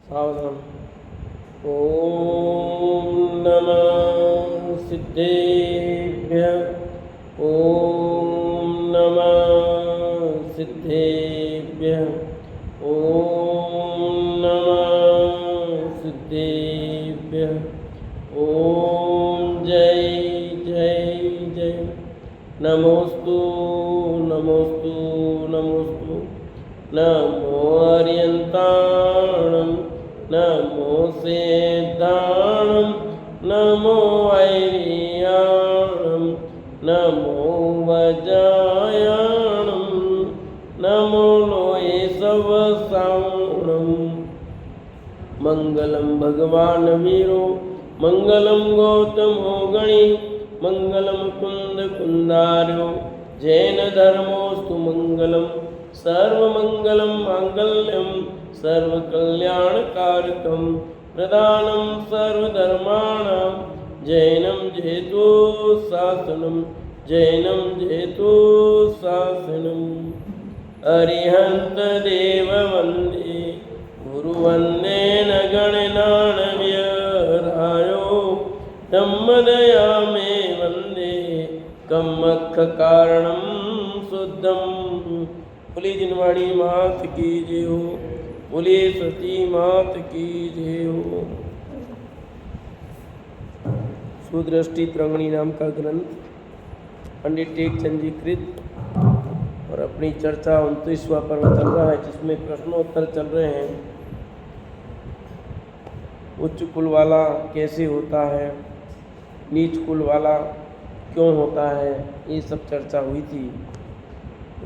सावधान। ओम नमः सिद्धेभ्यः। ओम नमः सिद्धेभ्यः। ओम नमः सिद्धेभ्यः। ओम जय जय जय। नमोस्तु नमोस्तु नमोस्तु। नमो अर्यन्ताणं नमो सिद्धाणं नमो ऐर्याणं नमो वज्रायाणं नमो लोये सवसाणं। मंगलम भगवान वीरो मंगलम गौतमो गणी मंगलम कुंद कुंदार्यो जैन धर्मोस्तु मंगलम सर्वमंगलम मांगल्यम सर्वकल्याणकारकम प्रदानं सर्वधर्माणां जैनं जेतु शासनं जैनं जेतु शासनम्। अरिहंत देव वंदे गुरु वंदे न गणनान्यरायो धम्मदया मे वंदे कम्मख कारणं शुद्धं। बोले जिनवाणी मात की जय हो। बोले सती मात की जय हो। सुदृष्टि तरंगिणी नाम का ग्रंथ पंडित टेकचंद जी कृत और अपनी चर्चा 29वां पर्व चल रहा है, जिसमें प्रश्नोत्तर चल रहे हैं। उच्च कुल वाला कैसे होता है, नीच कुल वाला क्यों होता है, ये सब चर्चा हुई थी।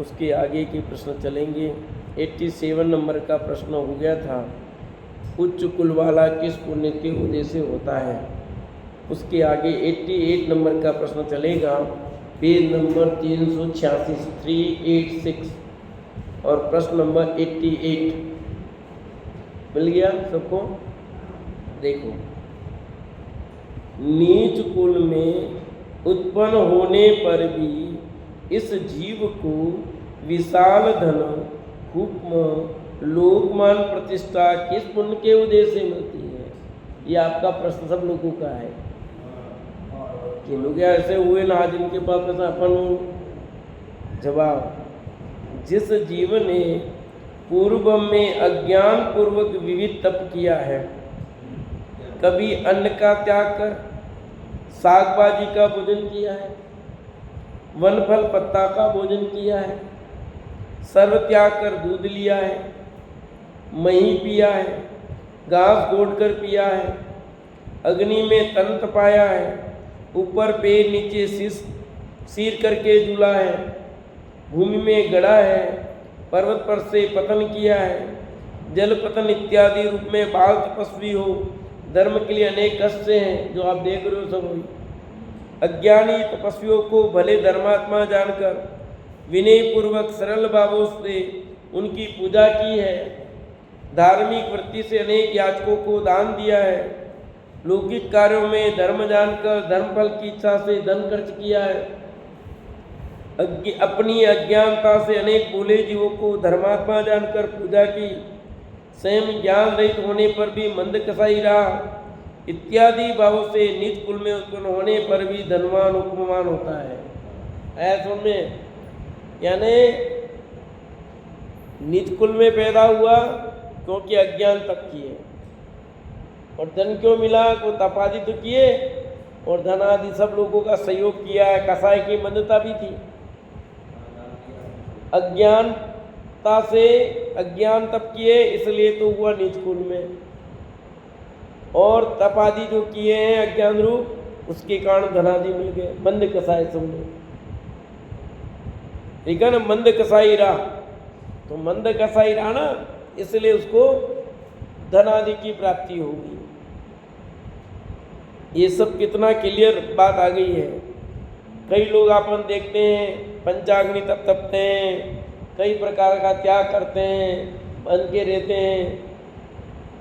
उसके आगे के प्रश्न चलेंगे। 87 नंबर का प्रश्न हो गया था, उच्च कुल वाला किस पुण्य के उदय से होता है। उसके आगे 88 नंबर का प्रश्न चलेगा, पेज नंबर 386 386 और प्रश्न नंबर 88 मिल गया सबको। देखो, नीच कुल में उत्पन्न होने पर भी इस जीव को विशाल धन हुक्म लोकमान प्रतिष्ठा किस पुण्य के उदय से मिलती है। ये आपका प्रश्न सब लोगों का है कि लोग ऐसे हुए ना जिनके पास ऐसा अपन। जवाब, जिस जीव ने पूर्व में अज्ञान पूर्वक विविध तप किया है, कभी अन्न का त्याग कर साग भाजी का भोजन किया है, वन फल पत्ता का भोजन किया है, सर्व त्याग कर दूध लिया है, मही पिया है, घास गोड़ कर पिया है, अग्नि में तन तपाया है, ऊपर पैर नीचे सिर करके झूला है, भूमि में गड़ा है, पर्वत पर से पतन किया है, जल पतन इत्यादि रूप में बाल तपस्वी हो, धर्म के लिए अनेक कष्ट हैं जो आप देख रहे हो सब हुई। अज्ञानी तपस्वियों को भले धर्मात्मा जानकर विनय पूर्वक सरल भावों से उनकी पूजा की है, धार्मिक वृत्ति से अनेक याचकों को दान दिया है, लौकिक कार्यों में धर्म जानकर धर्मफल की इच्छा से धन खर्च किया है, अपनी अज्ञानता से अनेक भोले जीवों को धर्मात्मा जानकर पूजा की, स्वयं ज्ञान रहित होने पर भी मंद कसाई रहा, इत्यादि भावों से नीच कुल में उत्पन्न होने पर भी धनवान उपमान होता है। ऐसा में यानी नीच कुल में पैदा हुआ क्योंकि अज्ञान तप किए, और धन क्यों मिला को तपादि तो किए, और धन आदि सब लोगों का सहयोग किया है, कसाई की मंदता भी थी। अज्ञानता से अज्ञान तप किए इसलिए तो हुआ नीच कुल में, और तपादि जो किए हैं अज्ञान रूप उसके कारण धनादि मिल गए। मंद कसाई समझो, ठीक है ना, मंद कसाई रहा तो मंद कसाई रहा ना, इसलिए उसको धनादि की प्राप्ति होगी। ये सब कितना क्लियर बात आ गई है। कई लोग अपन देखते हैं पंचाग्नि तप तपते हैं, कई प्रकार का त्याग करते हैं, बन के रहते हैं,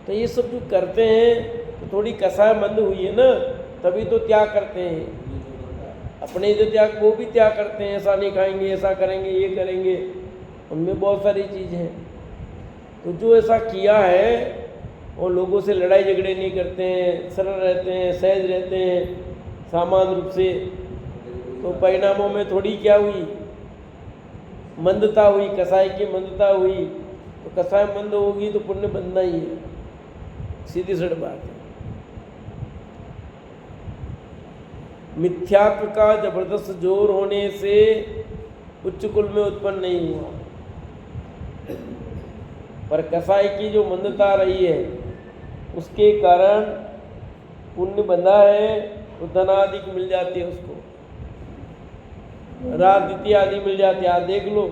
तो ये सब जो करते हैं तो थोड़ी कसाई मंद हुई है ना, तभी तो त्याग करते हैं। अपने जो त्याग वो भी त्याग करते हैं, ऐसा नहीं खाएंगे, ऐसा करेंगे, ये करेंगे, उनमें बहुत सारी चीज़ हैं। तो जो ऐसा किया है और लोगों से लड़ाई झगड़े नहीं करते हैं, सरल रहते हैं, सहज रहते हैं सामान्य रूप से, तो परिणामों में थोड़ी क्या हुई, मंदता हुई, कसाय की मंदता हुई। तो कसाय मंद होगी तो पुण्य बनना ही है, सीधी सड़ बात है। मिथ्यात्व का जबरदस्त जोर होने से उच्च कुल में उत्पन्न नहीं हुआ, पर कसाई की जो मंदता रही है उसके कारण पुण्य बंधा है, तो धनादि मिल जाती है उसको, रात द्वितीय आदि मिल जाती है। आज देख लो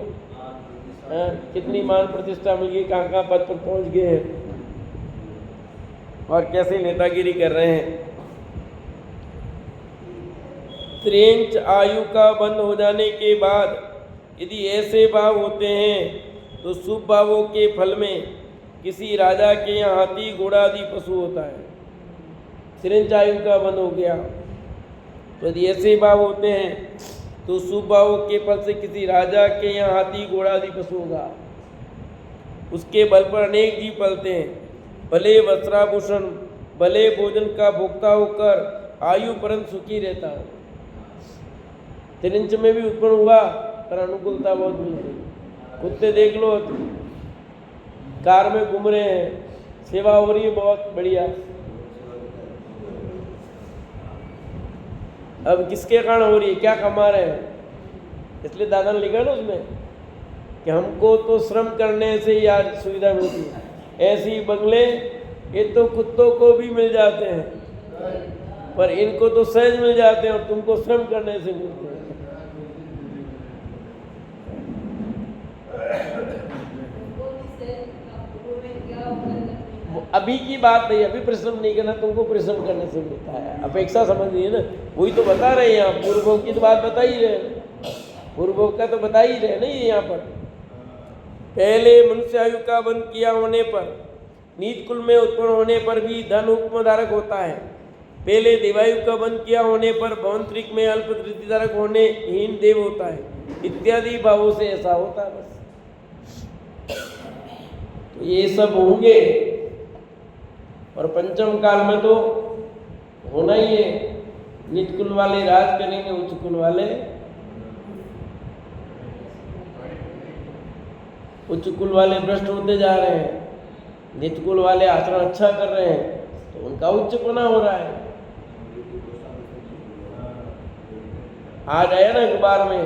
कितनी मान प्रतिष्ठा मिल गई, कहाँ कहाँ पद पर पहुँच गए हैं और कैसे नेतागिरी कर रहे हैं। त्रेंच आयु का बंद हो जाने के बाद यदि ऐसे भाव होते हैं तो शुभ भावों के फल में किसी राजा के यहाँ हाथी घोड़ा आदि पशु होता है। त्रेंच आयु का बंद हो गया तो यदि ऐसे भाव होते हैं तो शुभ भावों के फल से किसी राजा के यहाँ हाथी घोड़ा आदि पशु होगा। उसके बल पर अनेक जीव पलते हैं, भले वस्त्राभूषण भले भोजन का भोक्ता होकर आयु परंत सुखी रहता है। त्रिंच में भी उत्पन्न हुआ पर अनुकूलता बहुत मिल गई। कुत्ते देख लो, कार में घूम रहे हैं, सेवा हो रही है बहुत बढ़िया। अब किसके कारण हो रही है, क्या कमा रहे हैं? इसलिए दादा ने लिखा ना उसमें कि हमको तो श्रम करने से ही आज सुविधा मिलती है। ऐसी बंगले ये तो कुत्तों को भी मिल जाते हैं, पर इनको तो सहज मिल जाते हैं और तुमको श्रम करने से मिलते हैं। अभी की बात नहीं, अभी परिश्रम नहीं करना, तुमको परिश्रम करने से मिलता है। अपेक्षा समझ लीजिए ना, वही तो बता रहे हैं यहाँ, पूर्वों की तो बात बता ही रहे, पूर्वों का तो बता ही रहे नहीं यहाँ पर। पहले मनुष्य आयु का बंद किया होने पर, नीच कुल में उत्पन्न होने पर भी धन उपमधारक होता है। पहले देवायु का बंद किया होने पर भवंतरिक में अल्प वृद्धिधारक होने हीन देव होता है, इत्यादि भावों से ऐसा होता है। बस तो ये सब होंगे और पंचम काल में तो होना ही है। नीच कुल वाले राज करेंगे, उच्च कुल वाले, उच्च कुल वाले भ्रष्ट होते जा रहे हैं, नीच कुल वाले आचरण अच्छा कर रहे हैं तो उनका उच्चपना हो रहा है। आज आया ना अखबार में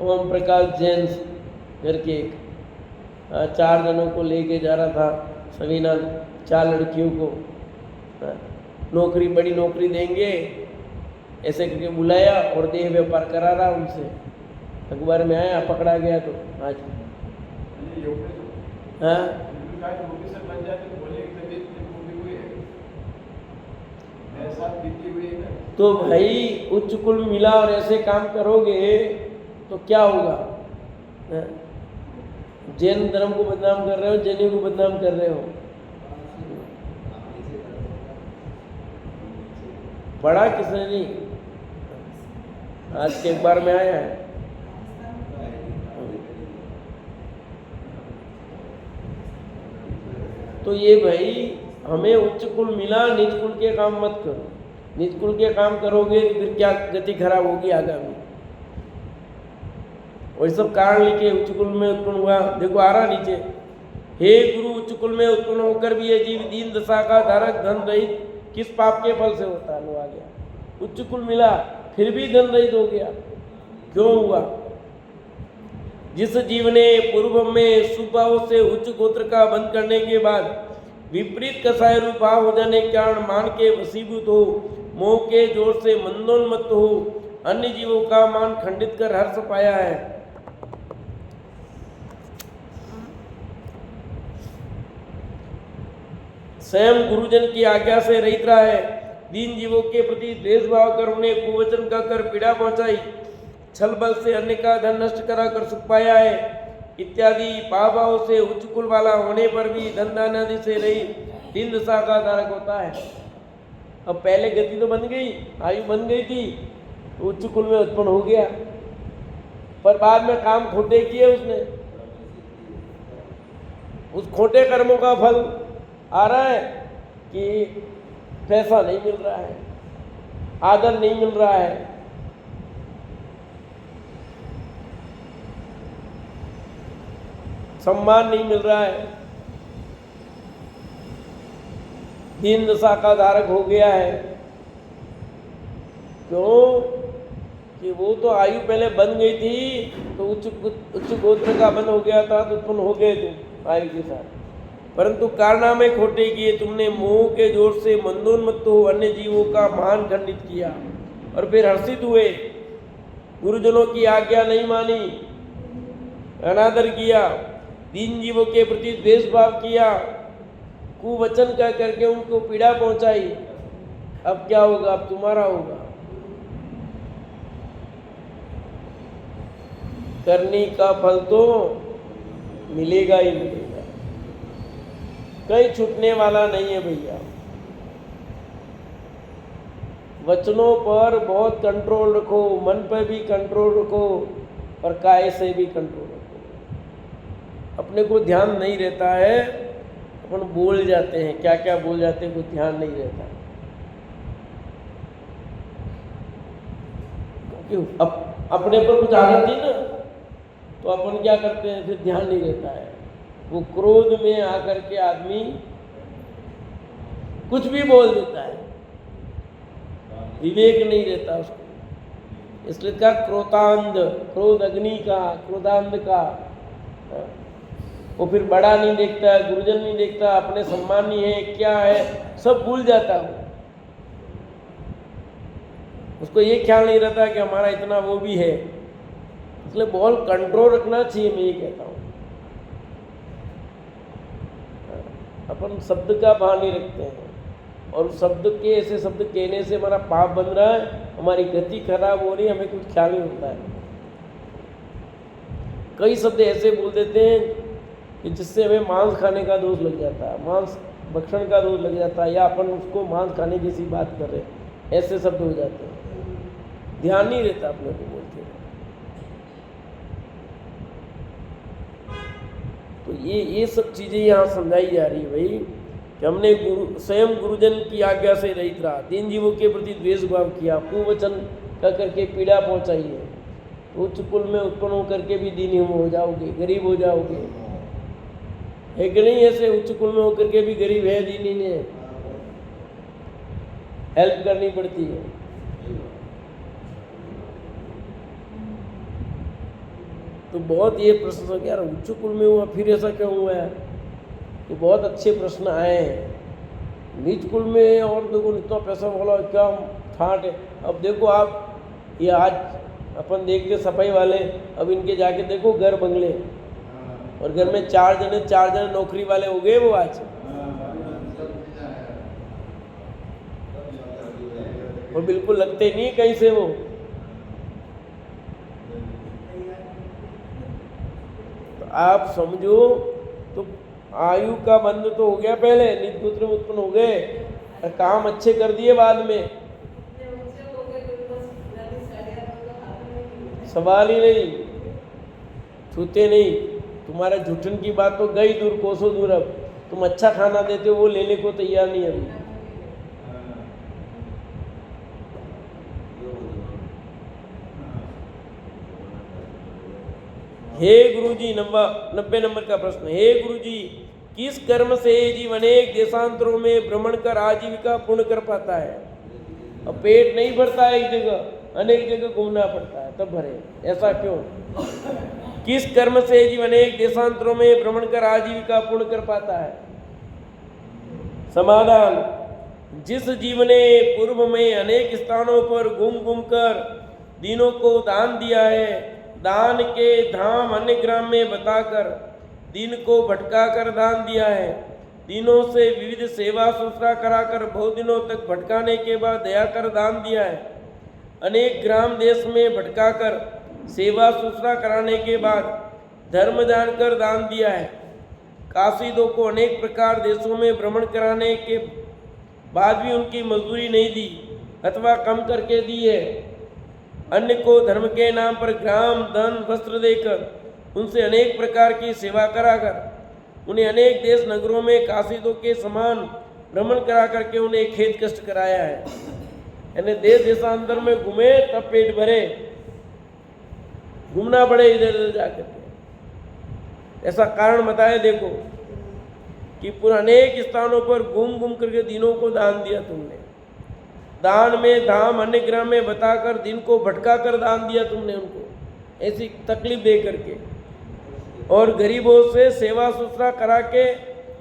ओम प्रकाश जैन करके एक 4 जनों को लेके जा रहा था, सवीना 4 लड़कियों को नौकरी, बड़ी नौकरी देंगे ऐसे करके बुलाया और देह व्यापार करा रहा उनसे। अखबार में आया, पकड़ा गया तो आज तो भाई उच्च कुल मिला और ऐसे काम करोगे तो क्या होगा? जैन धर्म को बदनाम कर रहे हो, जैनी को बदनाम कर रहे हो। पढ़ा किसने नहीं, आज के अखबार में आया है। तो ये भाई हमें उच्च कुल मिला, नीच कुल के काम मत करो। नीच कुल के काम करोगे तो फिर क्या गति खराब होगी आगामी। और सब कारण लिखे उच्च कुल में उत्पन्न हुआ, देखो आ रहा नीचे, हे गुरु उच्च कुल में उत्पन्न होकर भी ये जीव दीन दशा का धारक धन रहित किस पाप के फल से होता है? लो आ गया, उच्च कुल मिला फिर भी धन रहित हो गया, क्यों हुआ? जिस जीव ने पूर्व में सुभाव से उच्च गोत्र का बंद करने के बाद विपरीत कसाय रूप भाव हो जाने के कारण मान के वशीभूत हो, मोह के जोर से मंदोन्मत्त हो, अन्य जीवों का मान खंडित कर हर्ष पाया है। स्वयं गुरुजन की आज्ञा से रहित रहा है, दीन जीवों के प्रति द्वेषभाव कर उन्हें कुवचन कहकर पीड़ा पहुंचाई, छल बल से अन्य का धन नष्ट करा कर सुख पाया है, इत्यादि भाव से उच्च कुल वाला होने पर भी धन दान आदि से रही दीन दशा का धारक होता है। अब पहले गति तो बन गई, आयु बन गई थी, उच्च कुल में उत्पन्न हो गया, पर बाद में काम खोटे किए उसने। उस खोटे कर्मों का फल आ रहा है कि पैसा नहीं मिल रहा है, आदर नहीं मिल रहा है, सम्मान नहीं मिल रहा है, दीन दशा का धारक हो गया है। क्यों? कि वो तो आयु पहले बन गई थी तो उच्च गोत्र का बन हो गया था तो उत्पन्न हो गए तुम आयु के साथ, परंतु कारनामे खोटे किए तुमने, मोह के जोर से मंदोन्मत्त हो अन्य जीवों का मान खंडित किया और फिर हर्षित हुए, गुरुजनों की आज्ञा नहीं मानी, अनादर किया, दीन जीवों के प्रति द्वेष भाव किया, कुवचन कह करके उनको पीड़ा पहुंचाई। अब क्या होगा? अब तुम्हारा होगा। करनी का फल तो मिलेगा ही मिलेगा, कहीं छूटने वाला नहीं है भैया। वचनों पर बहुत कंट्रोल रखो, मन पर भी कंट्रोल रखो और काय से भी कंट्रोल रखो। अपने को ध्यान नहीं रहता है, अपन बोल जाते हैं, क्या क्या बोल जाते हैं, कुछ ध्यान नहीं रहता। क्योंकि अपने पर कुछ आदत थी ना, तो अपन क्या करते हैं, फिर ध्यान नहीं रहता है। वो क्रोध में आकर के आदमी कुछ भी बोल देता है, विवेक नहीं रहता उसको। इसलिए क्या क्रोधांध, क्रोध अग्नि का, क्रोधांध का। वो फिर बड़ा नहीं देखता है, गुरुजन नहीं देखता, अपने सम्मानी है क्या है सब भूल जाता है। उसको ये ख्याल नहीं रहता कि हमारा इतना वो भी है। इसलिए बहुत कंट्रोल रखना चाहिए, मैं ये कहता हूँ। अपन शब्द का भान नहीं रखते हैं और शब्द के ऐसे शब्द कहने से हमारा पाप बन रहा है, हमारी गति खराब हो रही है, हमें कुछ ख्याल नहीं होता है। कई शब्द ऐसे बोल देते हैं कि जिससे हमें मांस खाने का दोष लग जाता है, मांस भक्षण का दोष लग जाता है, या अपन उसको मांस खाने जैसी बात कर रहे हैं, ऐसे शब्द हो जाते हैं। ध्यान नहीं रहता अपने को बोलते हैं। तो ये सब चीज़ें यहाँ समझाई जा रही है भाई कि हमने स्वयं गुरुजन की आज्ञा से रहित रहा, दीन जीवों के प्रति द्वेष भाव किया, कुवचन कह करके पीड़ा पहुँचाई है, तो उच्च कुल में उत्पन्न होकर के भी दीनी हो जाओगे, गरीब हो जाओगे। है कि नहीं? ऐसे उच्च कुल में होकर के भी गरीब है, दीनी ने हेल्प करनी पड़ती है। तो बहुत ये प्रश्न यार उच्च कुल में हुआ फिर ऐसा क्यों हुआ है? तो बहुत अच्छे प्रश्न आए हैं। नीच कुल में और देखो इतना पैसा वाला क्या ठाट है। अब देखो आप, ये आज अपन देखते सफाई वाले, अब इनके जाके देखो घर बंगले, और घर में चार जने नौकरी वाले हो गए वो आज। और बिल्कुल लगते नहीं कहीं से वो। तो आप समझो, तो आयु का बंध तो हो गया पहले, निज पुत्र में उत्पन्न हो गए, काम अच्छे कर दिए बाद में, सवाल ही नहीं, छूते नहीं। तुम्हारा झूठन की बात तो गई दूर, कोसों दूर। अब तुम अच्छा खाना देते हो, वो लेने को तैयार नहीं अभी। हे गुरुजी, 90 नंबर का प्रश्न। हे गुरुजी, किस कर्म से जीव अनेक देशांतरों में भ्रमण कर आजीविका पूर्ण कर पाता है? अब पेट नहीं भरता है एक जगह, अनेक जगह घूमना पड़ता है तब भरे। ऐसा क्यों? किस कर्म से जीव अनेक देशांतरों में भ्रमण कर आजीविका पूर्ण कर पाता है? समाधान, जिस जीव ने पूर्व में अनेक स्थानों पर घूम घूम कर दीनों को दान दिया है, दान के धाम अन्य ग्राम में बताकर दीन को भटका कर दान दिया है, दीनों से विविध सेवा शुश्रूषा कराकर बहुत दिनों तक भटकाने के बाद दया कर दान दिया है, अनेक ग्राम देश में भटकाकर सेवा शुश्रूषा कराने के बाद धर्म जानकर दान दिया है, काशिदों को अनेक प्रकार देशों में भ्रमण कराने के बाद भी उनकी मजदूरी नहीं दी अथवा कम करके दी है, अन्य को धर्म के नाम पर ग्राम धन वस्त्र देकर उनसे अनेक प्रकार की सेवा कराकर उन्हें अनेक देश नगरों में कासिदों के समान भ्रमण करा करके उन्हें खेद कष्ट कराया है। यानी देश देशांतर में घूमे तब पेट भरे, घूमना पड़े इधर उधर जाकर के। ऐसा कारण बताया देखो कि पूरे अनेक स्थानों पर घूम घूम करके दिनों को दान दिया तुमने, दान में धाम अन्य ग्रह में बताकर दिन को भटका कर दान दिया तुमने उनको, ऐसी तकलीफ दे करके, और गरीबों से सेवा सुसरा करा के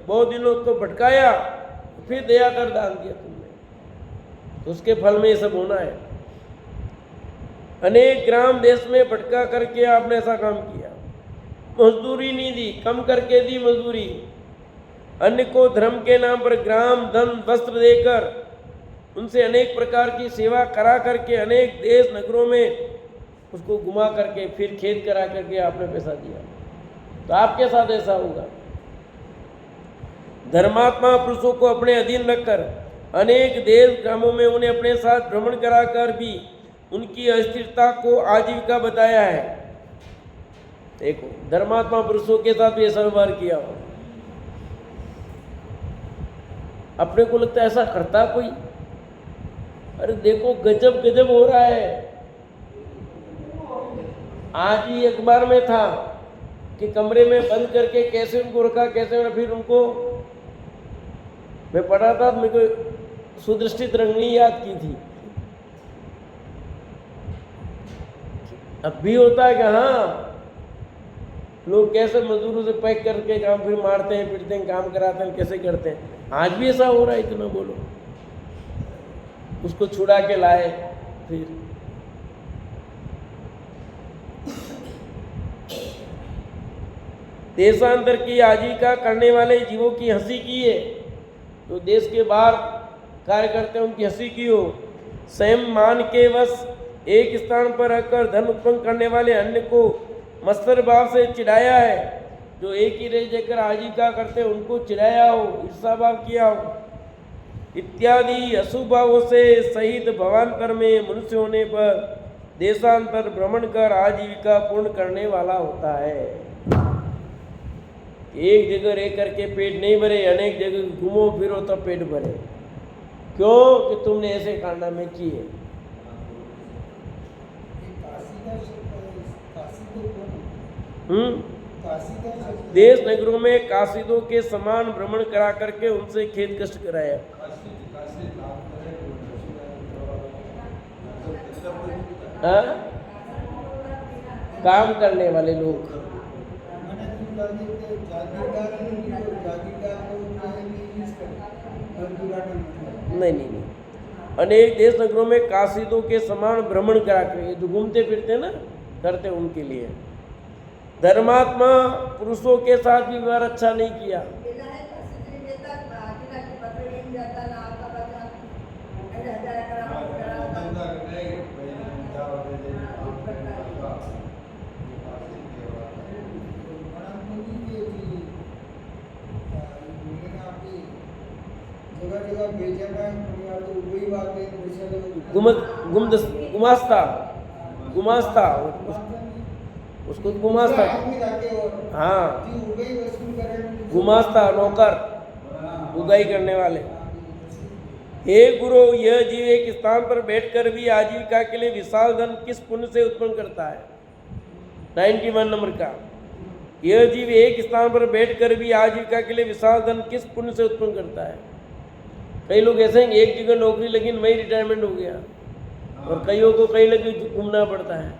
बहुत दिनों को भटकाया, फिर दया कर दान दिया तुमने, तो उसके फल में ये सब होना है। अनेक ग्राम देश में भटका करके आपने ऐसा काम किया, मजदूरी नहीं दी, कम करके दी मजदूरी, अन्य को धर्म के नाम पर ग्राम धन वस्त्र देकर उनसे अनेक प्रकार की सेवा करा करके अनेक देश नगरों में उसको घुमा करके फिर खेत करा करके आपने पैसा दिया, तो आपके साथ ऐसा होगा। धर्मात्मा पुरुषों को अपने अधीन रखकर अनेक देश ग्रामों में उन्हें अपने साथ भ्रमण कराकर भी उनकी अस्थिरता को आजीविका बताया है। देखो धर्मात्मा पुरुषों के साथ भी ऐसा व्यवहार किया हो। अपने को लगता है ऐसा करता कोई, अरे देखो गजब गजब हो रहा है। आज ही अखबार में था कि कमरे में बंद करके कैसे उनको रखा, कैसे फिर उनको, मैं पढ़ा था, मेरे को सुदृष्टि तरंगिणी याद की थी। अब भी होता है कि हाँ लोग कैसे मजदूरों से पैक करके काम फिर मारते हैं पीटते हैं, काम कराते हैं, कैसे करते हैं। आज भी ऐसा हो रहा है, इतना बोलो। उसको छुड़ा के लाए फिर देशांतर की आजीविका करने वाले जीवों की हंसी की है, तो देश के बाहर कार्य करते हैं उनकी हंसी की हो। स्वयं मान के वश एक स्थान पर रहकर धन उत्पन्न करने वाले अन्य को मत्सर भाव से चिढ़ाया है, जो एक ही रेज देकर आजीविका करते हैं उनको चिढ़ाया हो, ईर्षा भाव किया हो, इत्यादि अशुभ भावों से सहित भवांतर में मनुष्य होने पर देशांतर भ्रमण कर आजीविका पूर्ण करने वाला होता है। एक जगह रह करके पेट नहीं भरे, अनेक जगह घूमो फिरो तब पेट भरे। क्यों? कि तुमने ऐसे कारनामे किए। देश नगरों में कासिदों के समान भ्रमण करा करके उनसे खेद कष्ट कराया। काम करने वाले लोग नहीं, अनेक देश नगरों में कासिदों के समान भ्रमण करा के, जो घूमते फिरते हैं ना, करते उनके लिए। धर्मात्मा पुरुषों के साथ भी व्यवहार अच्छा नहीं किया। गुमास्ता उसको गुमास्ता, हाँ गुमास्ता नौकर, उगाई करने वाले। हे गुरु, यह जीव एक स्थान पर बैठकर भी आजीविका के लिए विशाल धन किस पुण्य से उत्पन्न करता है? 91 नंबर का। यह जीव एक स्थान पर बैठकर भी आजीविका के लिए विशाल धन किस पुण्य से उत्पन्न करता है? कई लोग ऐसे हैं, एक जगह नौकरी लगी, वही रिटायरमेंट हो गया, और कईयों को कई लगे घूमना पड़ता है।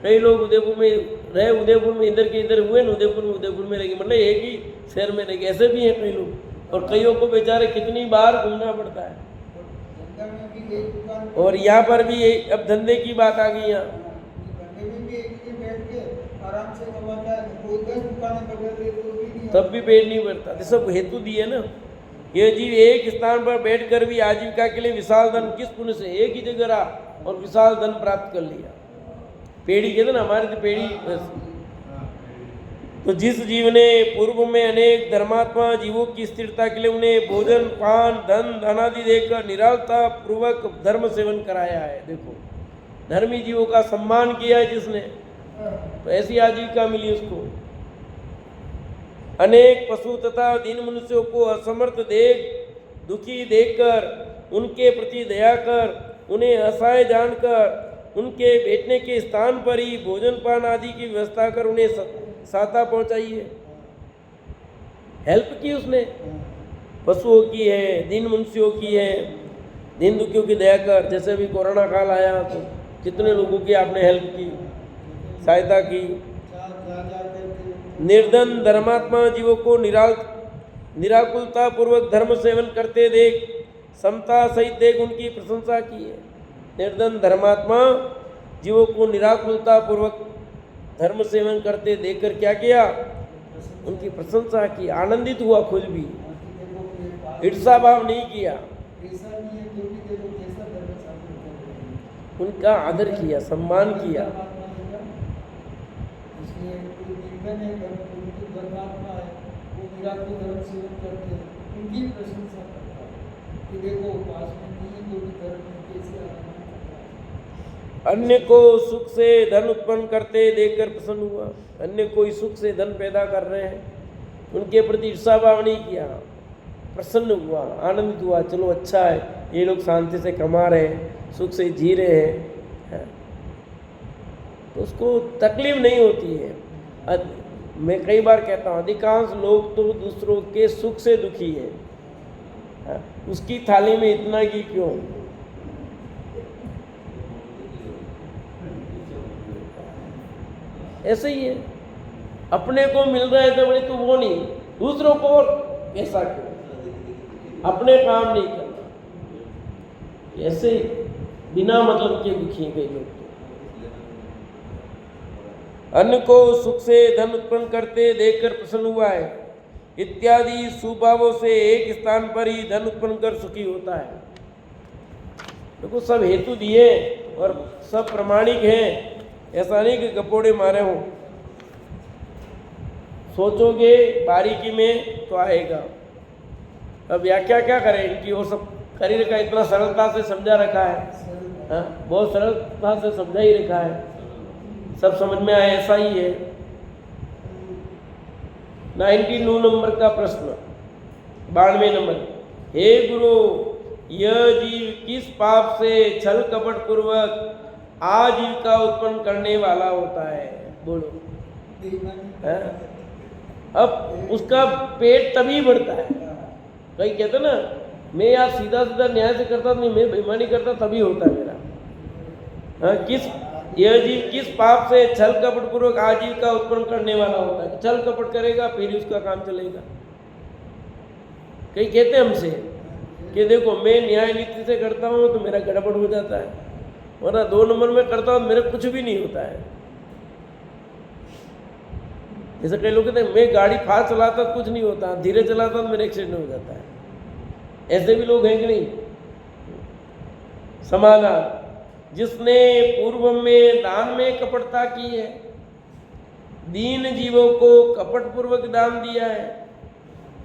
कई लोग उदयपुर में रहे, उदयपुर में इधर के इधर हुए, उदयपुर में रहेंगे, मतलब एक ही शहर में रहेंगे, ऐसे भी हैं कई लोग। और कईयों को बेचारे कितनी बार घूमना पड़ता है। और यहाँ पर भी अब धंधे की बात आ गई। यहाँ तब भी पेट नहीं भरता, सब हेतु दिए ना। यह जीव एक स्थान पर बैठकर भी आजीविका के लिए विशाल धन किस पुण्य से, एक ही जगह रहा और विशाल धन प्राप्त कर लिया। पेड़ी कहते ना, हमारी तो पेड़ी। तो जिस जीव ने पूर्व में अनेक धर्मात्मा जीवों की स्थिरता के लिए उन्हें भोजन पान धन धनादि देकर निरालता पूर्वक धर्म सेवन कराया है, देखो धर्मी जीवों का सम्मान किया है जिसने, तो ऐसी आजीविका मिली उसको। अनेक पशु तथा दीन मनुष्यों को असमर्थ देख दुखी देखकर उनके प्रति दया कर उन्हें असहाय जानकर उनके बैठने के स्थान पर ही भोजन पान आदि की व्यवस्था कर उन्हें सहायता पहुंचाई है। हेल्प की उसने, पशुओं की है, दीन मनुष्यों की है, दीन दुखियों की दया कर। जैसे अभी कोरोना काल आया तो कितने लोगों की आपने हेल्प की, सहायता की। निर्धन धर्मात्मा जीवों को निराकुलता पूर्वक धर्म सेवन करते देख समता सहित देख उनकी प्रशंसा की है। निर्धन धर्मात्मा जीवों को निराकुलता पूर्वक धर्म सेवन करते देखकर क्या किया, उनकी प्रशंसा की, आनंदित हुआ, खुद भी ईर्षा भाव नहीं किया, उनका आदर किया, सम्मान किया। अन्य को सुख से धन उत्पन्न करते देखकर प्रसन्न हुआ। अन्य कोई सुख से धन पैदा कर रहे हैं, उनके प्रति ईर्षा भाव नहीं किया, प्रसन्न हुआ, आनंदित हुआ, चलो अच्छा है, ये लोग शांति से कमा रहे हैं, सुख से जी रहे हैं, तो उसको तकलीफ नहीं होती है। मैं कई बार कहता हूँ अधिकांश लोग तो दूसरों के सुख से दुखी है, उसकी थाली में इतना घी क्यों। ऐसे ही है, अपने को मिल रहा है तो बड़ी तो वो नहीं, दूसरों को ऐसा क्यों, अपने काम नहीं करना। ऐसे बिना मतलब के दुखी हैं कई लोग। अन्य को सुख से धन उत्पन्न करते देखकर प्रसन्न हुआ है इत्यादि सुभावों से एक स्थान पर ही धन उत्पन्न कर सुखी होता है। देखो सब हेतु दिए और सब प्रमाणिक हैं, ऐसा नहीं कि गपोड़े मारे हों। सोचोगे बारीकी में तो आएगा। अब व्याख्या क्या करें इनकी, वो सब शरीर का इतना सरलता से समझा रखा है, बहुत सरलता से समझा ही रखा है, सब समझ में आए ऐसा ही है। 99 नंबर का प्रश्न, 92 नंबर। हे गुरु, यह जीव किस पाप से छल कपट पूर्वक आजीविका उत्पन्न करने वाला होता है, बोलो। अब उसका पेट तभी बढ़ता है। कई कहते ना, मैं यार सीधा सीधा न्याय से करता नहीं, मैं बेईमानी करता तभी होता है मेरा। यह जीव किस पाप से छल कपट पूर्वक आजीविका उत्पन्न करने वाला होता है। छल कपट करेगा फिर ही उसका काम चलेगा। कई कहते हैं हमसे कि देखो मैं न्याय नीति से करता हूँ तो मेरा गड़बड़ हो जाता है, वरना 2 नंबर में करता हूँ मेरे कुछ भी नहीं होता है। जैसे कई लोग कहते हैं मैं गाड़ी फास्ट चलाता कुछ नहीं होता, धीरे चलाता तो मेरा एक्सीडेंट हो जाता है। ऐसे भी लोग हैं कि नहीं। समाधान, जिसने पूर्व में दान में कपटता की है, दीन जीवों को कपट पूर्वक दान दिया है,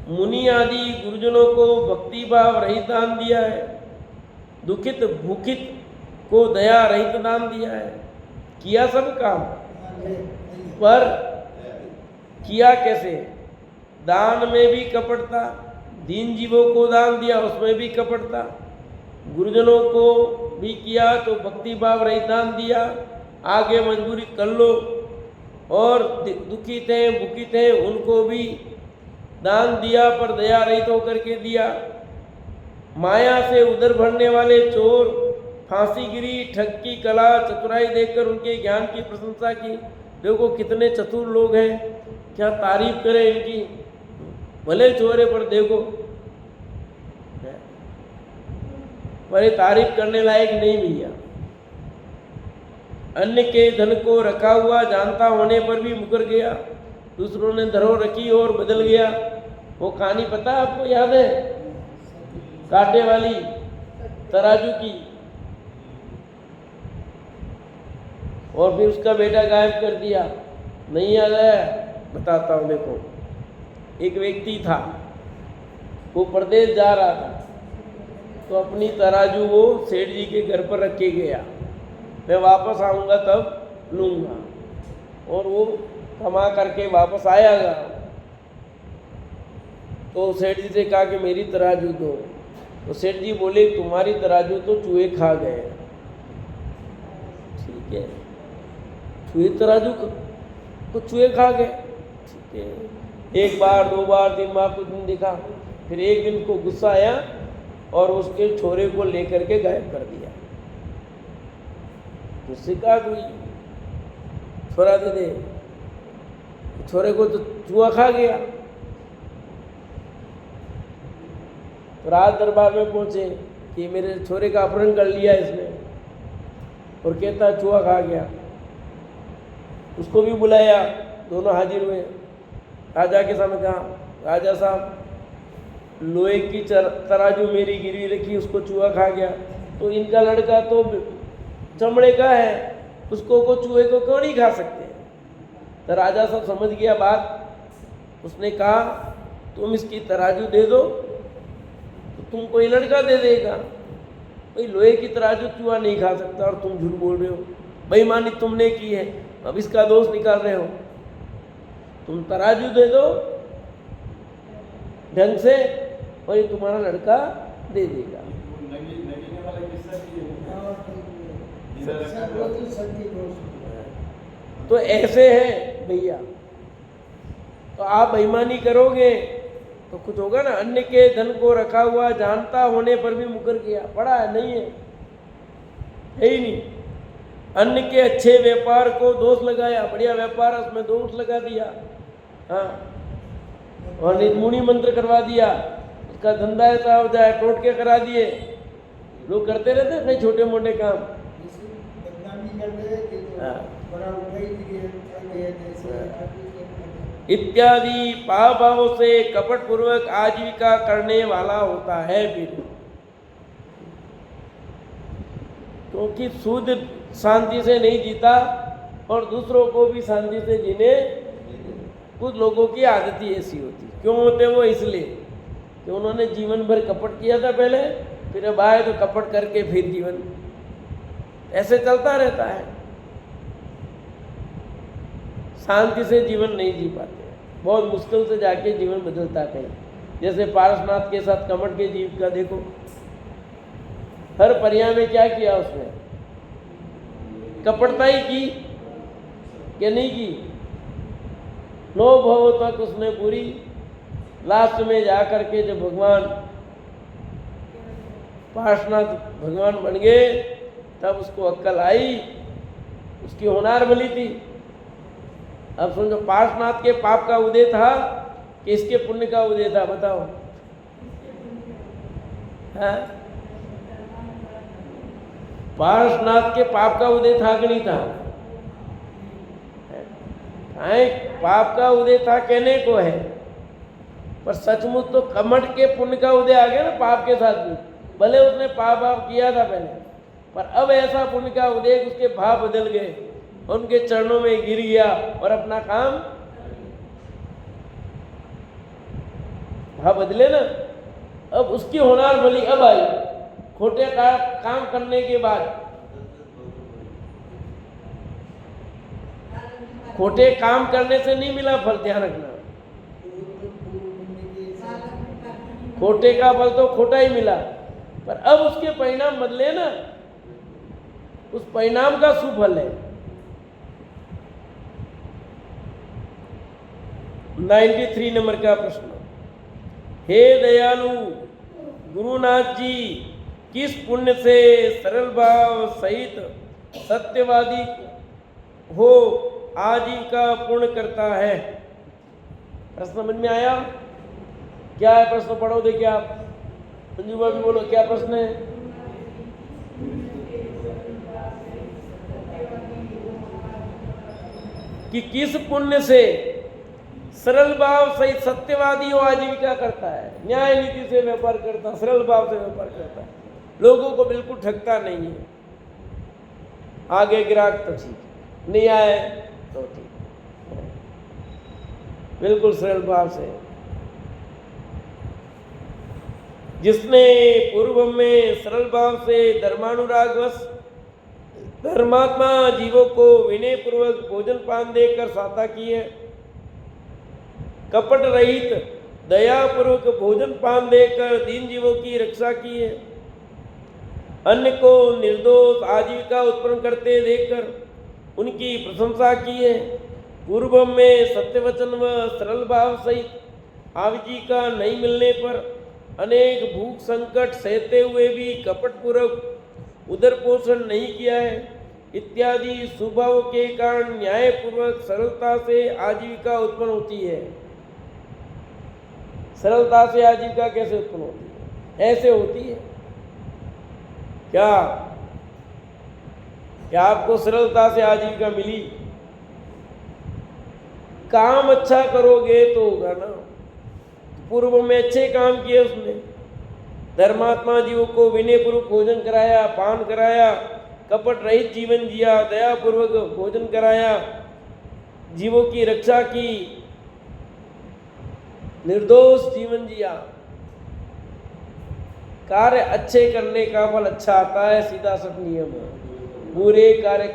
मुनि आदि गुरुजनों को भक्ति भाव रहित दान दिया है, दुखित भूखित को दया रहित दान दिया है, किया सब काम, पर किया कैसे। दान में भी कपटता, दीन जीवों को दान दिया उसमें भी कपटता, गुरुजनों को भी किया तो भक्ति भाव रहित दान दिया, आगे मजबूरी कर लो, और दुखी थे भूखी थे उनको भी दान दिया पर दया रहित होकर के दिया। माया से उधर भरने वाले चोर, फांसीगिरी, ठग की कला, चतुराई देखकर उनके ज्ञान की प्रशंसा की। देखो कितने चतुर लोग हैं, क्या तारीफ करें इनकी, भले चोरे पर देखो पर ये तारीफ करने लायक नहीं भैया। अन्य के धन को रखा हुआ जानता होने पर भी मुकर गया, दूसरों ने धरोहर रखी और बदल गया। वो कहानी पता है आपको, याद है, कांटे वाली तराजू की, और फिर उसका बेटा गायब कर दिया। नहीं याद है, बताता हूँ। देखो एक व्यक्ति था, वो प्रदेश जा रहा था तो अपनी तराजू वो सेठ जी के घर पर रख के गया, मैं वापस आऊँगा तब लूँगा, और वो कमा करके वापस आएगा। तो सेठ जी से कहा कि मेरी तराजू दो। तो सेठ जी बोले तुम्हारी तराजू तो चूहे खा गए। ठीक है, चूहे तराजू को चूहे खा गए। ठीक है, एक बार, दो बार, तीन बार, कुछ दिन दिखा। फिर एक दिन को गुस्सा आया और उसके छोरे को लेकर के गायब कर दिया। उससे कहा कोई छोरा दे दे, छोरे को तो चूहा खा गया। तो रात दरबार में पहुंचे कि मेरे छोरे का अपहरण कर लिया इसने, और कहता चूहा खा गया। उसको भी बुलाया, दोनों हाजिर हुए। राजा के सामने कहा, राजा साहब लोहे की तराजू मेरी गिरवी रखी, उसको चूहा खा गया। तो इनका लड़का तो चमड़े का है, उसको को चूहे को क्यों नहीं खा सकते। तो राजा साहब समझ गया बात। उसने कहा तुम इसकी तराजू दे दो तो तुम कोई लड़का दे देगा। भाई लोहे की तराजू चूहा नहीं खा सकता और तुम झूठ बोल रहे हो, बेईमानी तुमने की है, अब इसका दोष निकाल रहे हो। तुम तराजू दे दो ढंग से और ये तुम्हारा लड़का दे देगा। तो ऐसे है भैया, तो आप बेईमानी करोगे तो कुछ होगा ना। अन्य के धन को रखा हुआ जानता होने पर भी मुकर गया, पड़ा है नहीं है ही नहीं। अन्य के अच्छे व्यापार को दोष लगाया, बढ़िया व्यापार उसमें दोष लगा दिया, हाँ, और निर्मुनी मंत्र करवा दिया, उसका धंधा ऐसा हो जाए, टोटके करा दिए। लोग करते रहते हैं कई छोटे मोटे काम, इत्यादि पाप भावों से कपट पूर्वक आजीविका करने वाला होता है। फिर क्योंकि शुद्ध शांति से नहीं जीता और दूसरों को भी शांति से जीने, कुछ लोगों की आदत ही ऐसी होती। क्यों होते वो? इसलिए कि उन्होंने जीवन भर कपट किया था पहले, फिर अब आए तो कपट करके फिर जीवन ऐसे चलता रहता है। शांति से जीवन नहीं जी पाते, बहुत मुश्किल से जाके जीवन बदलता कहीं। जैसे पारसनाथ के साथ कमट के जीव का देखो, हर पर्याय में क्या किया उसने? कपटता ही की कि नहीं की? 9 भवों तक उसने पूरी, लास्ट में जाकर के जब भगवान पार्श्वनाथ भगवान बन गए तब उसको अक्ल आई, उसकी होनार बली थी। अब समझो पार्श्वनाथ के पाप का उदय था कि इसके पुण्य का उदय था? बताओ। हाँ? पार्श्वनाथ के पाप का उदय था कि नहीं था? पाप का उदय था कहने को है, पर सचमुच तो कमट के पुण्य का उदय आ गया ना पाप के साथ भी। भले उसने पाप किया था पहले, पर अब ऐसा पुण्य का उदय उसके भाव बदल गए, उनके चरणों में गिर गया और अपना काम भाव बदले ना। अब उसकी होनार भली अब आई, खोटे काम करने के बाद। खोटे काम करने से नहीं मिला फल, ध्यान रखना। खोटे का फल तो खोटा ही मिला, पर अब उसके परिणाम बदले ना, उस परिणाम का सुफल है। 93 नंबर का प्रश्न। हे दयालु गुरुनाथ जी, किस पुण्य से सरल भाव सहित सत्यवादी हो आजीविका पूर्ण करता है? प्रश्न समझ में आया? क्या है प्रश्न? पढ़ो देखिए आप। संजू भाभी बोलो क्या प्रश्न है? कि किस पुण्य से सरल भाव सहित सत्यवादी हो आजीविका करता है, न्याय नीति से व्यापार करता, सरल भाव से व्यापार करता है, लोगों को बिल्कुल ठगता नहीं है। आगे ग्राहक तो ठीक, नहीं आए तो ठीक, बिल्कुल सरल भाव से। जिसने पूर्व में सरल भाव से धर्मानुरागवश धर्मात्मा जीवों को विनय पूर्वक भोजन पान देकर सहायता की है, कपट रहित दयापूर्वक भोजन पान देकर दीन जीवों की रक्षा की है। अन्य को निर्दोष आजीविका उत्पन्न करते देखकर उनकी प्रशंसा की है। पूर्व में सत्यवचन व सरल भाव सहित आजीविका नहीं मिलने पर अनेक भूख संकट सहते हुए भी कपटपूर्वक उदर पोषण नहीं किया है इत्यादि स्वभाव के कारण न्यायपूर्वक सरलता से आजीविका उत्पन्न होती है। सरलता से आजीविका कैसे उत्पन्न होती है? ऐसे होती है क्या आपको सरलता से आजीविका मिली? काम अच्छा करोगे तो होगा ना। पूर्व में अच्छे काम किए उसने, धर्मात्मा जीवों को विनयपूर्वक भोजन कराया, पान कराया, कपट रहित जीवन जिया, दयापूर्वक भोजन कराया, जीवों की रक्षा की, निर्दोष जीवन जिया। कार्य अच्छे करने का फल अच्छा आता है, सीधा सब नियम है। बुरे कार्य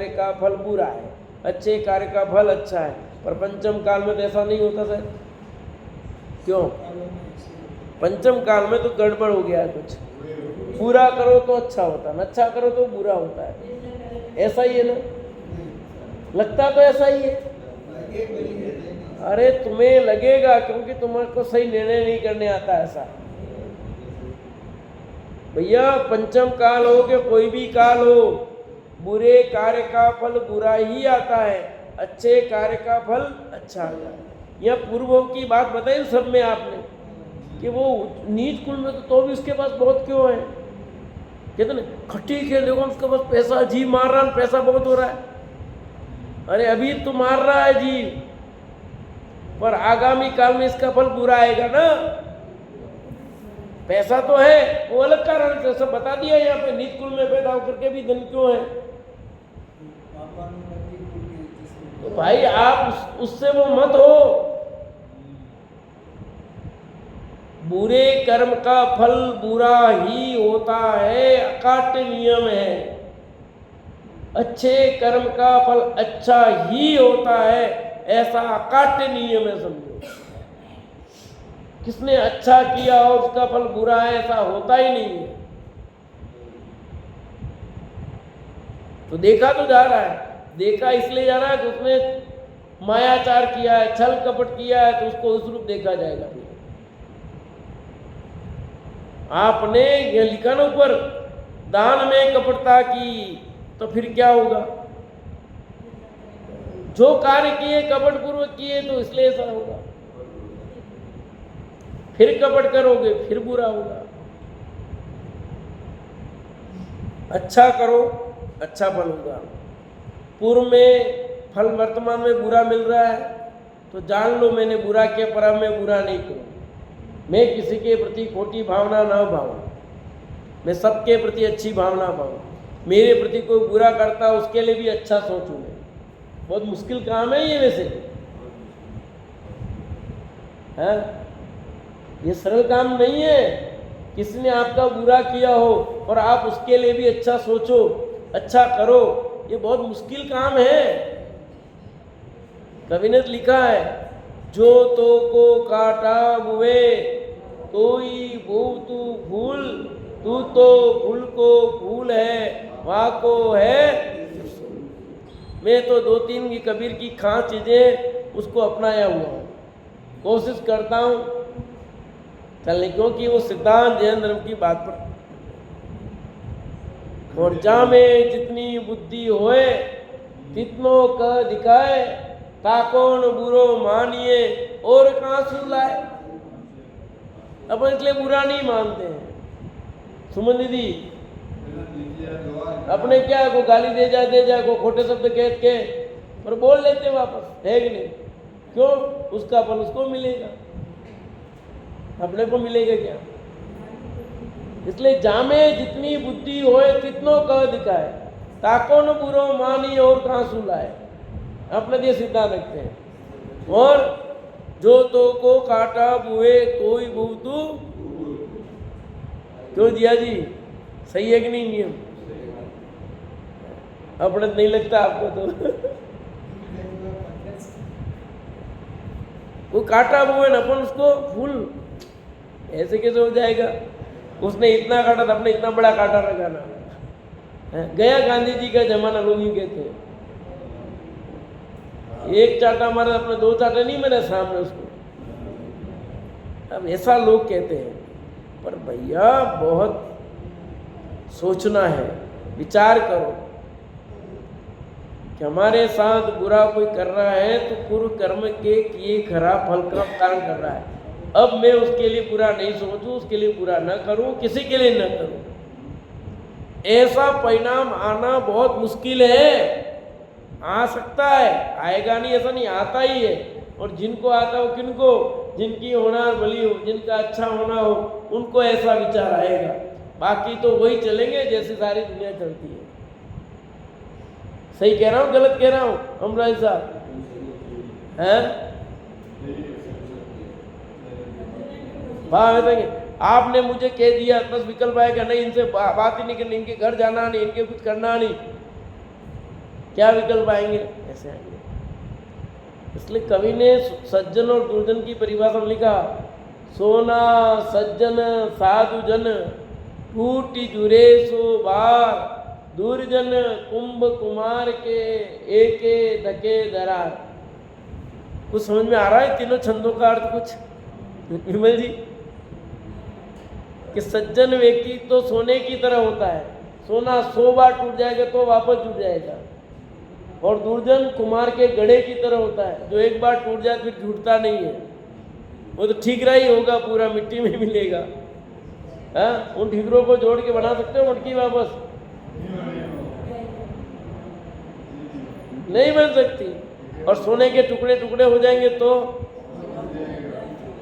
का फल बुरा है, अच्छे कार्य का फल अच्छा है। पर पंचम काल में तो ऐसा नहीं होता सर। क्यों? पंचम काल में तो गड़बड़ हो गया है कुछ। बुरा करो तो अच्छा होता है, अच्छा करो तो बुरा होता है। ऐसा ही है ना, लगता तो ऐसा ही है। अरे तुम्हें लगेगा क्योंकि तुम्हारे सही निर्णय नहीं करने आता। ऐसा भैया, पंचम काल हो कि कोई भी काल हो, बुरे कार्य का फल बुरा ही आता है, अच्छे कार्य का फल अच्छा आता है। यह पूर्वों की बात बताई सब में आपने कि वो नीच कुल में तो भी उसके पास बहुत क्यों है। कितने ठीक है, देखो उसके पास पैसा, जी मार रहा है, पैसा बहुत हो रहा है। अरे अभी तो मार रहा है जी, पर आगामी काल में इसका फल बुरा आएगा ना। पैसा तो है, वो अलग कारण से सब बता दिया। यहाँ पे नीच कुल में पैदा होकर के भी धन क्यों है? तो भाई आप उससे वो मत हो। बुरे कर्म का फल बुरा ही होता है, अकाट्य नियम है। अच्छे कर्म का फल अच्छा ही होता है, ऐसा अकाट्य नियम है, समझो। किसने अच्छा किया और उसका फल बुरा है, ऐसा होता ही नहीं है। तो देखा तो जा रहा है, देखा इसलिए जा रहा है कि उसने मायाचार किया है, छल कपट किया है, तो उसको उस रूप देखा जाएगा। आपने ये लिखा ना ऊपर, दान में कपटता की, तो फिर क्या होगा? जो कार्य किए कपट पूर्वक किए, तो इसलिए ऐसा होगा। फिर कपट करोगे फिर बुरा होगा। अच्छा करो, अच्छा फल होगा। पूर्व में फल वर्तमान में बुरा मिल रहा है तो जान लो मैंने बुरा किया, पर अब मैं बुरा नहीं करूँ। मैं किसी के प्रति खोटी भावना ना भाऊं, मैं सबके प्रति अच्छी भावना भाऊं। मेरे प्रति कोई बुरा करता उसके लिए भी अच्छा सोचूं मैं। बहुत मुश्किल काम है ये वैसे, है ये सरल काम नहीं है। किसी ने आपका बुरा किया हो और आप उसके लिए भी अच्छा सोचो, अच्छा करो, ये बहुत मुश्किल काम है। कवि ने लिखा है, जो तो को काटा बुए तोई बो तू फूल, तू तो फूल को फूल है वहाँ को है। मैं तो 2-3 की कबीर की खास चीज़ें उसको अपनाया हुआ हूँ, कोशिश करता हूँ चलने, क्योंकि वो सिद्धांत जैन धर्म की बात पर। और जा में जितनी बुद्धि होए तितनो क दिखाए, ताकोन बुरो मानिए और कहाँ सुलाए। अपन इसलिए बुरा नहीं मानते हैं। सुमन दीदी, अपने क्या को गाली दे जाए को खोटे शब्द कह के और बोल लेते वापस, है कि नहीं? क्यों? उसका फल उसको मिलेगा, अपने को मिलेगा क्या? इसलिए जामे जितनी बुद्धि होए तितनो कह दिखाए, ताको न बुरो मानी और कहाँ सुलाए। अपने ये सिद्धांत रखते हैं। और जो तो को काटा बुए कोई बुतू, क्यों जिया जी, सही है कि नहीं नियम? अपने नहीं लगता आपको तो? वो काटा वो है ना, अपन उसको फूल ऐसे कैसे हो जाएगा? उसने इतना काटा था, अपने इतना बड़ा काटा लगाना गया। गांधी जी का जमाना लोग यूं कहते हैं, एक चाटा मारा अपने, दो चाटे नहीं मेरे सामने उसको। अब ऐसा लोग कहते हैं, पर भैया बहुत सोचना है, विचार करो कि हमारे साथ बुरा कोई कर रहा है तो पूर्व कर्म के किए खराब फल का भुगतान कर रहा है। अब मैं उसके लिए बुरा नहीं सोचूं, उसके लिए बुरा न करूं, किसी के लिए न करूं। ऐसा परिणाम आना बहुत मुश्किल है। आ सकता है, आएगा नहीं ऐसा नहीं, आता ही है। और जिनको आता हो, किनको, जिनकी होनार भली हो, जिनका अच्छा होना हो, उनको ऐसा विचार आएगा। बाकी तो वही चलेंगे जैसे सारी दुनिया चलती है। सही कह रहा हूँ गलत कह रहा हूँ अमराज साहब? हैं आपने मुझे कह दिया, बस विकल्प आएगा नहीं, इनसे बात ही नहीं करनी, इनके घर जाना नहीं, इनके कुछ करना नहीं, क्या विकल्प आएंगे? ऐसे आएंगे। इसलिए कवि ने सज्जन और दुर्जन की परिभाषा में लिखा, सोना सज्जन साधु जन टूटी जुरे सो बार, दुर्जन कुंभ कुमार के एके धके दरार। कुछ समझ में आ रहा है तीनों छंदों का अर्थ कुछ विमल जी? कि सज्जन व्यक्ति तो सोने की तरह होता है, सोना 100 बार टूट जाएगा तो वापस जुट जाएगा। और दुर्जन कुमार के गड़े की तरह होता है, जो एक बार टूट जाए फिर जुटता नहीं है, वो तो ठीकरा ही होगा, पूरा मिट्टी में मिलेगा। हाँ, उन ठीकरों को जोड़ के बना सकते हो मटकी? वापस नहीं बन सकती। और सोने के टुकड़े टुकड़े हो जाएंगे तो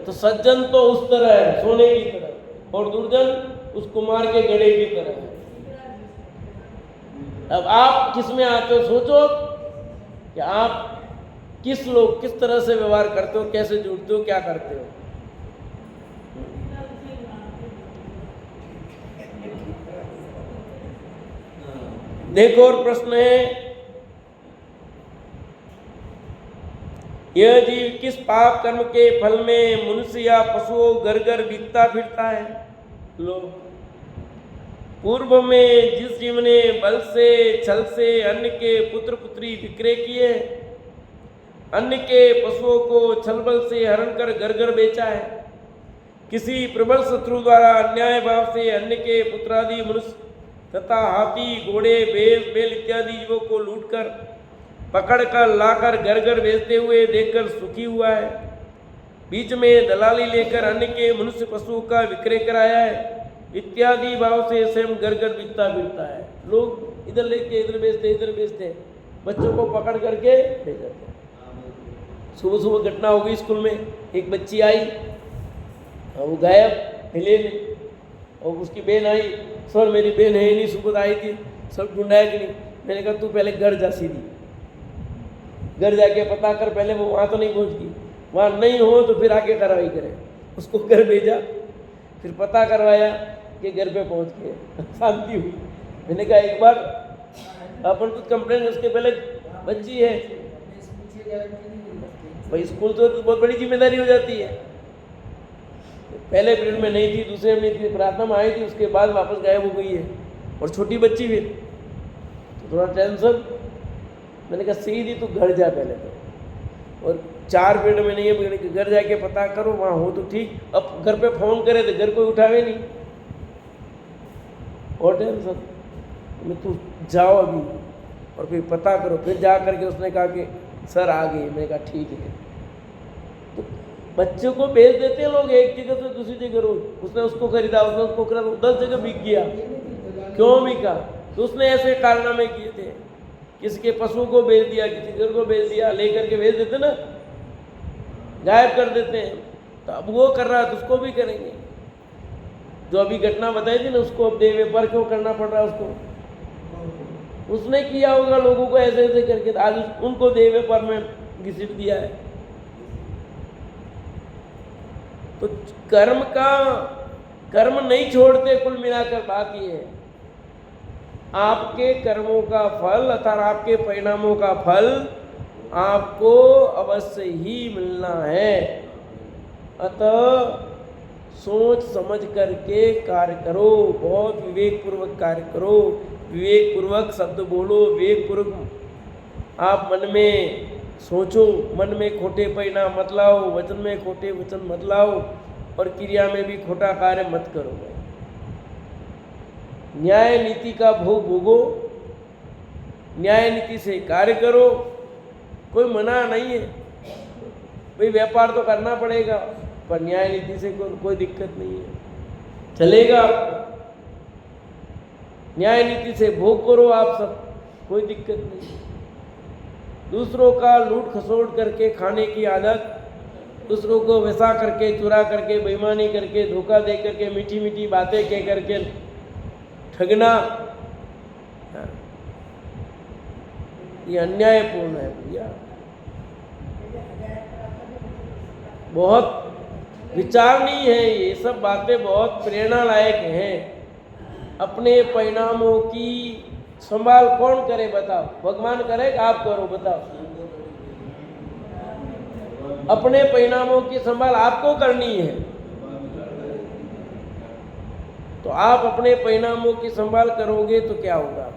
सज्जन तो उस तरह है, सोने की तरह, और दुर्जन उस कुमार के गड़े की तरह है। अब आप किस में आते हो? सोचो कि आप किस तरह से व्यवहार करते हो, कैसे जुड़ते हो, क्या करते हो। देखो, और प्रश्न है, यह जीव किस पाप कर्म के फल में मनुष्य या पशुओं घर घर बिकता फिरता है? लो, पूर्व में जिस जीव ने बल से छल से अन्य के पुत्र पुत्री विक्रय किए, अन्य के पशुओं को छल बल से हरण कर घर घर बेचा है, किसी प्रबल शत्रु द्वारा अन्याय भाव से अन्य के पुत्रादि मनुष्य तथा हाथी घोड़े भैंस बैल इत्यादि जीवों को लूटकर पकड़कर लाकर घर घर बेचते हुए देखकर सुखी हुआ है, बीच में दलाली लेकर अन्य के मनुष्य पशुओं का विक्रय कराया है, इत्यादि भाव से स्वयं घर घर बिकता फिरता है। लोग इधर लेके इधर बेचते, बच्चों को पकड़ करके ले जाते हैं। सुबह सुबह घटना हो गई स्कूल में, एक बच्ची आई, वो गायब, हिले नहीं, और उसकी बहन आई, सर मेरी बहन है नहीं, सुबह आई थी, सब ढूंढाया कि नहीं। मैंने कहा तू पहले घर जा, सीधी घर जाके पता कर, पहले वो वहाँ तो नहीं पहुँच गई, वहाँ नहीं हो तो फिर आके कार्रवाई करे। उसको घर भेजा, फिर पता करवाया कि घर पे पहुँच गए, शांति हुई। मैंने कहा एक बार अपन कुछ कंप्लेन, उसके पहले बच्ची है भाई, स्कूल तो बहुत बड़ी जिम्मेदारी हो जाती है। पहले पीरियड में नहीं थी, दूसरे में नहीं थी, प्रार्थना में आई थी, उसके बाद वापस गायब हो गई है, और छोटी बच्ची फिर तो थोड़ा टेंशन। मैंने कहा सीधी तू घर जा पहले तो, और 4 पीरियड में नहीं है, मैंने घर जाके पता करो, वहाँ हो तो ठीक। अब घर पे फोन करे तो घर कोई उठावे नहीं, और टेंशन में तू जाओ अभी और फिर पता करो। फिर जा करके उसने कहा कि सर आ गई। मैंने कहा ठीक है। तो बच्चों को भेज देते हैं लोग एक जगह से दूसरी जगह रोज। उसने उसको खरीदा, उसने उसको खरीदा, 10 जगह बिक गया। क्यों बिका? तो उसने ऐसे कारनामे किए थे, किसी के पशुओं को बेच दिया, किसी घर को बेच दिया, लेकर के भेज देते ना, गायब कर देते हैं। तो अब वो कर रहा है तो उसको भी करेंगे। जो अभी घटना बताई थी ना, उसको अब देह व्यापार क्यों करना पड़ रहा है उसको? उसने किया होगा लोगों को ऐसे ऐसे करके, आज उनको देह व्यापार में घसीट दिया है। तो कर्म नहीं छोड़ते। कुल मिलाकर बात ये है, आपके कर्मों का फल अर्थात आपके परिणामों का फल आपको अवश्य ही मिलना है। अतः सोच समझ करके कार्य करो, बहुत विवेक पूर्वक कार्य करो, विवेक पूर्वक शब्द बोलो, विवेक पूर्वक आप मन में सोचो, मन में खोटे परिणाम मत लाओ, वचन में खोटे वचन मत लाओ और क्रिया में भी खोटा कार्य मत करो। न्याय नीति का भोग भोगो, न्याय नीति से कार्य करो, कोई मना नहीं है। भाई व्यापार तो करना पड़ेगा पर न्याय नीति से कोई दिक्कत नहीं है, चलेगा। न्याय नीति से भोग करो आप सब, कोई दिक्कत नहीं। दूसरों का लूट खसोट करके खाने की आदत, दूसरों को वैसा करके, चुरा करके, बेईमानी करके, धोखा दे करके, मीठी मीठी बातें कह करके ठगना, ये अन्यायपूर्ण है भैया। बहुत विचारणीय है, ये सब बातें बहुत प्रेरणा लायक हैं। अपने परिणामों की संभाल कौन करे बताओ? भगवान करे कि आप करो बताओ? अपने परिणामों की संभाल आपको करनी है, तो आप अपने परिणामों की संभाल करोगे तो क्या होगा।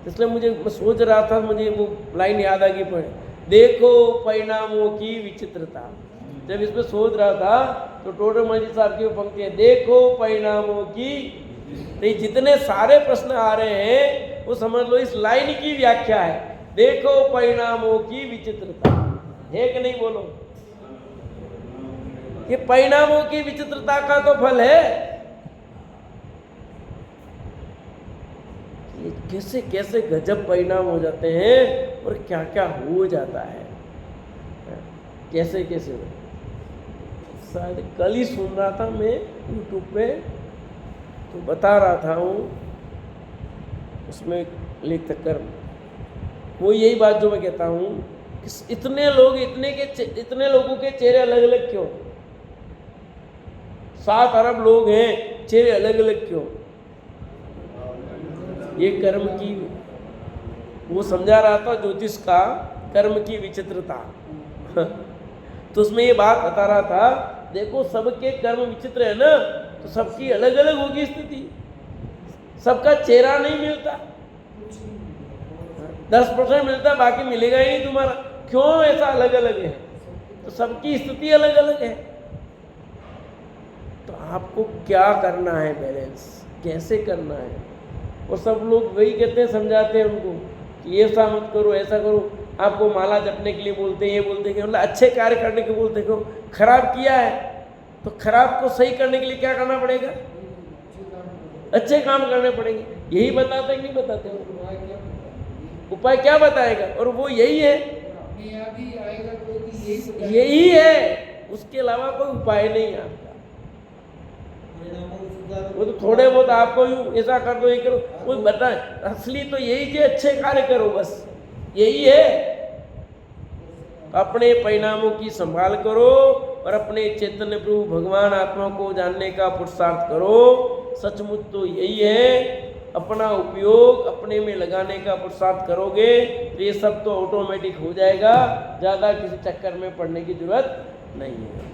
इसलिए मैं सोच रहा था, मुझे वो लाइन याद आ गई, पढ़े देखो परिणामों की विचित्रता। जब इसमें सोच रहा था तो टोडर मजी साहब की पंक्ति है, देखो परिणामों की। तो ये जितने सारे प्रश्न आ रहे हैं वो समझ लो इस लाइन की व्याख्या है, देखो परिणामों की विचित्रता है कि नहीं बोलो? ये परिणामों की विचित्रता का तो फल है। ये कैसे कैसे गजब परिणाम हो जाते हैं और क्या क्या हो जाता है, कैसे कैसे। शायद कल ही सुन रहा था मैं यूट्यूब पे, तो बता रहा था हूँ उसमें लेख कर वो यही बात जो मैं कहता हूँ कि इतने लोग इतने लोगों के चेहरे अलग अलग क्यों? 7 अरब लोग हैं, चेहरे अलग अलग क्यों? ये कर्म की, वो समझा रहा था ज्योतिष का कर्म की विचित्रता। तो उसमें ये बात बता रहा था, देखो सबके कर्म विचित्र है ना, तो सबकी अलग अलग होगी स्थिति, सबका चेहरा नहीं मिलता। 10% मिलता, बाकी मिलेगा ही नहीं तुम्हारा। क्यों ऐसा अलग अलग है? तो सबकी स्थिति अलग अलग है। तो आपको क्या करना है, बैलेंस कैसे करना है? और सब लोग वही कहते हैं, समझाते हैं उनको कि ऐसा मत करो, ऐसा करो। आपको माला जपने के लिए बोलते हैं, ये बोलते हैं कि मतलब अच्छे कार्य करने के बोलते हैं। खराब किया है तो खराब को सही करने के लिए क्या करना पड़ेगा? अच्छे काम करने पड़ेंगे। यही बताते कि नहीं बताते? उपाय क्या बताएगा? और वो यही है, यही है, उसके अलावा कोई उपाय नहीं आपका। वो तो थोड़े बहुत आपको ऐसा कर दो, ये करो, वो बताए। असली तो यही कि अच्छे कार्य करो, बस यही है। अपने परिणामों की संभाल करो और अपने चैतन्य प्रभु भगवान आत्मा को जानने का पुरुषार्थ करो। सचमुच तो यही है। अपना उपयोग अपने में लगाने का पुरुषार्थ करोगे तो ये सब तो ऑटोमेटिक हो जाएगा, ज़्यादा किसी चक्कर में पड़ने की जरूरत नहीं है।